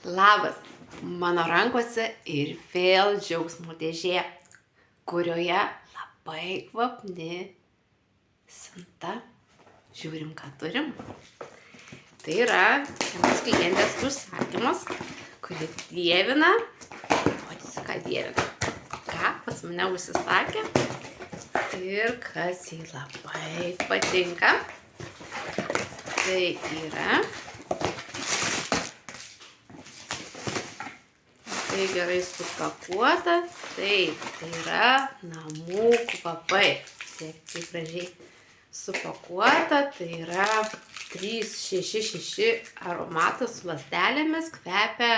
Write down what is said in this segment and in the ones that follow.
Labas, mano rankose ir vėl džiaugsmo dėžė, kurioje labai kvapni siunta. Žiūrim, ką turim. Tai yra vienos klientės užsakymas, kuri dievina, rodysiu, ką dievina, ką pas mane užsisakė ir kas jai labai patinka. Tai yra tai gerai supakuota, tai yra namų kvapai. Taip gražiai supakuota, tai yra 366 aromatas su ląstelėmis, kvepia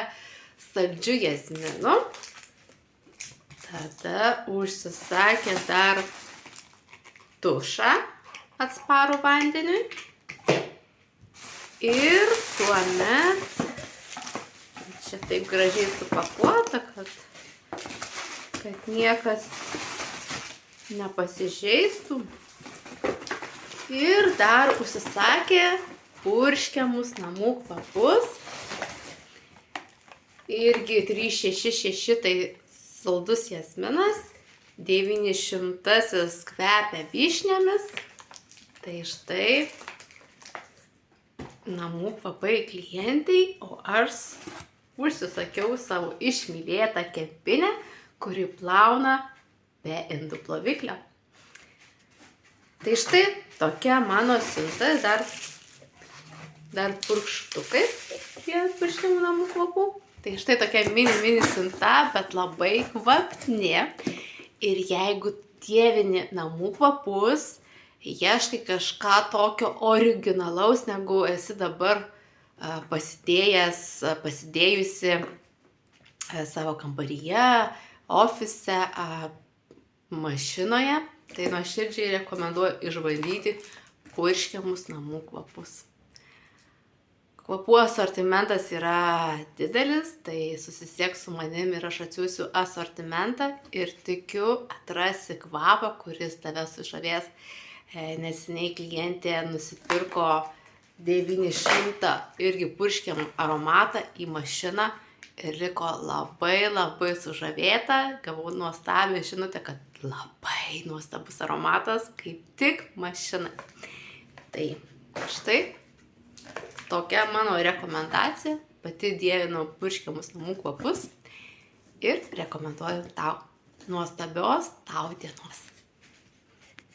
saldžiu jazminu. Tada užsisakė dar tušą atsparų vandeniui. Ir tuomet čia taip gražiai supakuota, kad niekas nepasižeistų. Ir dar užsisakė purškiamus namų kvapus. Irgi 366 tai saldus jazminas, 900 kvepia vyšniomis. Tai štai namų kvapai klientai, o aš užsisakiau savo išmylėtą kempinę, kuri plauna be indų ploviklio. Tai štai tokia mano siunta, dar purkštukai prie purškiamų namų kvapų. Tai štai tokia mini siunta, bet labai kvapni. Ir jeigu dievini namų kvapus, ieškai kažką tokio originalaus, negu esi dabar pasidėjusi savo kambaryje, ofise, mašinoje, tai nuoširdžiai rekomenduoju išbandyti purškiamus namų kvapus. Kvapų asortimentas yra didelis, tai susisiek su manim ir aš atsiųsiu asortimentą ir tikiu atrasi kvapą, kuris tave sužavės. Neseniai klientė nusipirko 900 irgi purškiamų aromatą į mašiną ir liko labai sužavėta. Gavau nuostabią žinutę, kad labai nuostabus aromatas, kaip tik mašinai. Tai štai tokia mano rekomendacija. Pati dievinu purškiamus namų kvapus ir rekomenduoju tau nuostabios tau dienos.